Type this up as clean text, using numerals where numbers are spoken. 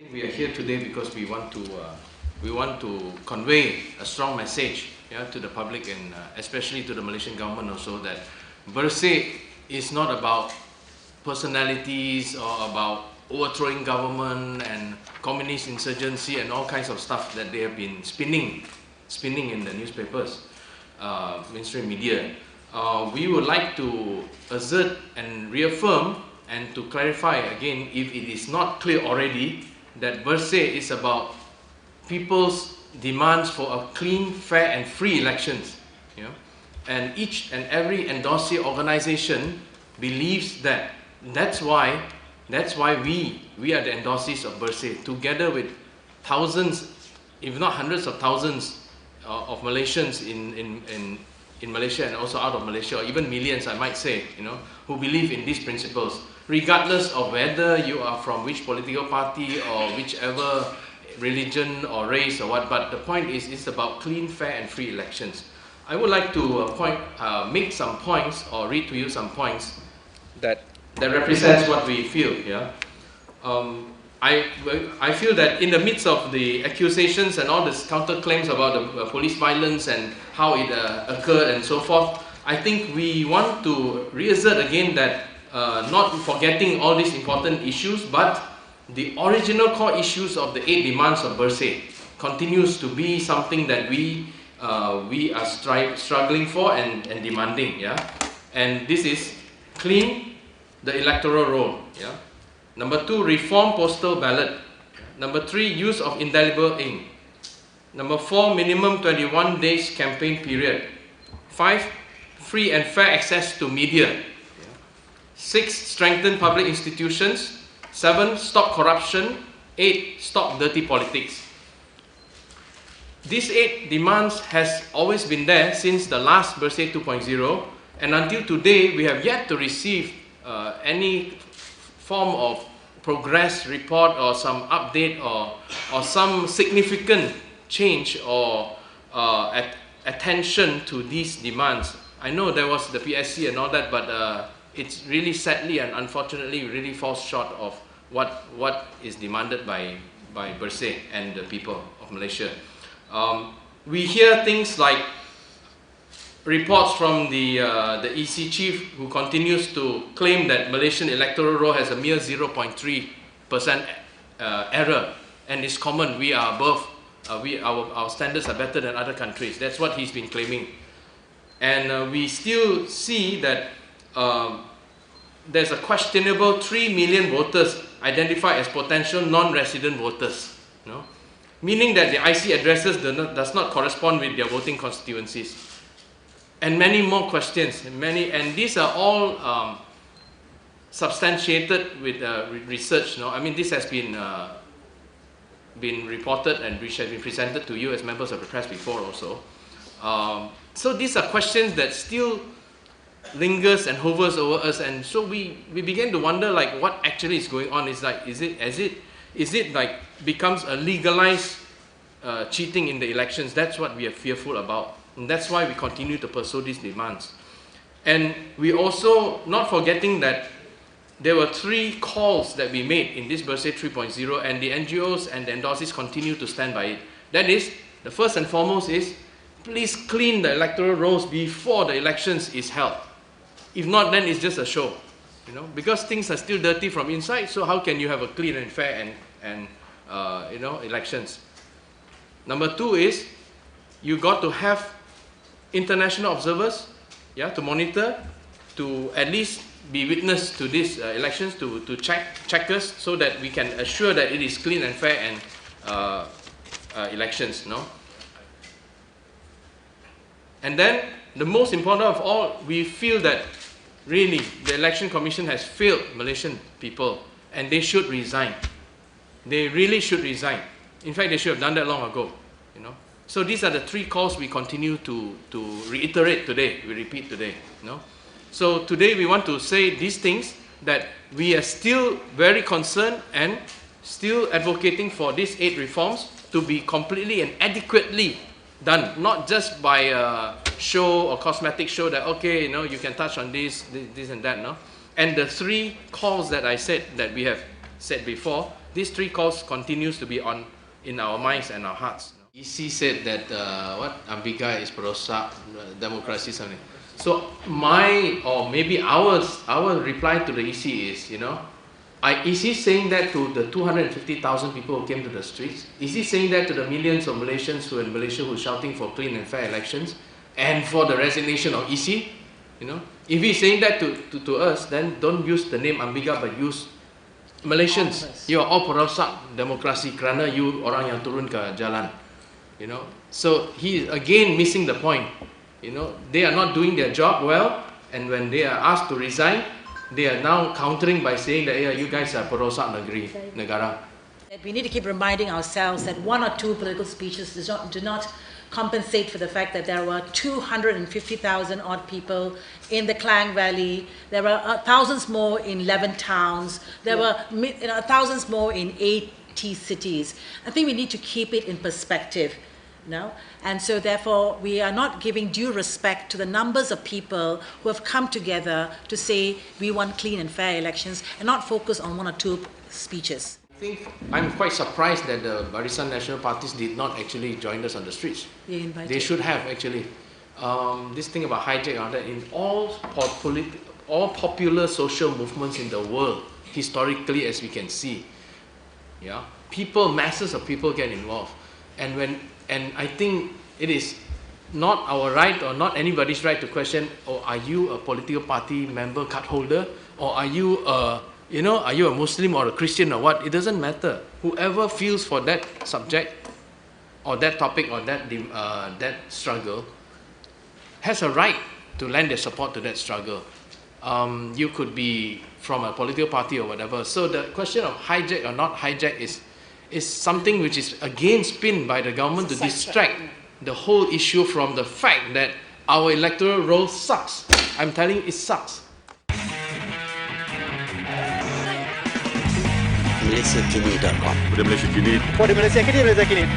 We are here today because we want to convey a strong message, to the public and especially to the Malaysian government also, that Bersih is not about personalities or about overthrowing government and communist insurgency and all kinds of stuff that they have been spinning in the newspapers, mainstream media. We would like to assert and reaffirm and to clarify again, if it is not clear already, that Bersih is about people's demands for a clean, fair and free elections. And each and every endorsee organization believes that. That's why we are the endorsees of Bersih, together with thousands, if not hundreds of thousands of Malaysians in Malaysia and also out of Malaysia, or even millions, I might say, who believe in these principles, regardless of whether you are from which political party or whichever religion or race or what. But the point is, it's about clean, fair and free elections. I would like to make some points or read to you some points that represents what we feel. I feel that in the midst of the accusations and all the counterclaims about the police violence and how it occurred and so forth, I think we want to reassert again that not forgetting all these important issues, but the original core issues of the 8 demands of Bersih continues to be something that we are struggling for and demanding. And this is clean the electoral roll. Number 2, reform postal ballot. Number 3, use of indelible ink. Number 4, minimum 21 days campaign period. 5, free and fair access to media. 6, strengthen public institutions. 7, stop corruption. 8, stop dirty politics. These 8 demands has always been there since the last Bersih 2.0, and until today we have yet to receive any form of progress report or some update or some significant change or attention to these demands. I know there was the PSC and all that, but it's really sadly and unfortunately really falls short of what is demanded by Bersih and the people of Malaysia. We hear things like reports from the EC chief, who continues to claim that Malaysian electoral roll has a mere 0.3% error and is common. We are above, our standards are better than other countries. That's what he's been claiming. And we still see that there's a questionable 3 million voters identified as potential non-resident voters, meaning that the IC addresses does not correspond with their voting constituencies. And many more questions, and these are all substantiated with research. I mean, this has been reported and which has been presented to you as members of the press before also. So these are questions that still lingers and hovers over us, and so we begin to wonder, like, what actually is going on. Is it like becomes a legalized cheating in the elections? That's what we are fearful about. And that's why we continue to pursue these demands. And we also, not forgetting that there were 3 calls that we made in this Bersih 3.0, and the NGOs and the endorsees continue to stand by it. That is, the first and foremost is, please clean the electoral rolls before the elections is held. If not, then it's just a show, because things are still dirty from inside, so how can you have a clean and fair and elections? Number 2 is, you got to have international observers, to monitor, to at least be witness to these elections, to check us, so that we can assure that it is clean and fair and elections. And then the most important of all, we feel that really the Election Commission has failed Malaysian people, and they should resign. They really should resign. In fact, they should have done that long ago. So these are the 3 calls we continue to reiterate today, we repeat today. So today we want to say these things, that we are still very concerned and still advocating for these 8 reforms to be completely and adequately done, not just by a show or cosmetic show that, okay, you can touch on this and that. And the 3 calls that I said, that we have said before, these three calls continues to be in our minds and our hearts. EC said that Ambiga is perosak, democracy something. So maybe our reply to the EC is, is he saying that to the 250,000 people who came to the streets? Is he saying that to the millions of Malaysians who in Malaysia who are shouting for clean and fair elections and for the resignation of EC? If he's saying that to us, then don't use the name Ambiga but use Malaysians. You are all perosak demokrasi kerana you orang yang turun ke jalan. So he is again missing the point. They are not doing their job well, and when they are asked to resign, they are now countering by saying that you guys are perosak negara. We need to keep reminding ourselves that one or two political speeches do not compensate for the fact that there were 250,000 odd people in the Klang Valley. There were thousands more in 11 towns. There were thousands more in 80 cities. I think we need to keep it in perspective. And so therefore we are not giving due respect to the numbers of people who have come together to say we want clean and fair elections and not focus on one or two speeches. I'm quite surprised that the Barisan National Parties did not actually join us on the streets. They should have actually. This thing about hijack and all that, in all popular social movements in the world, historically as we can see, masses of people get involved. And I think it is not our right or not anybody's right to question, are you a political party member card holder, or are you a Muslim or a Christian or what? It doesn't matter. Whoever feels for that subject or that topic or that struggle has a right to lend their support to that struggle. You could be from a political party or whatever. So the question of hijack or not hijack is something which is again spinned by the government to distract the whole issue from the fact that our electoral roll sucks. I'm telling you, it sucks. MalaysiaKini.com. Malaysia Kini. Malaysia Kini.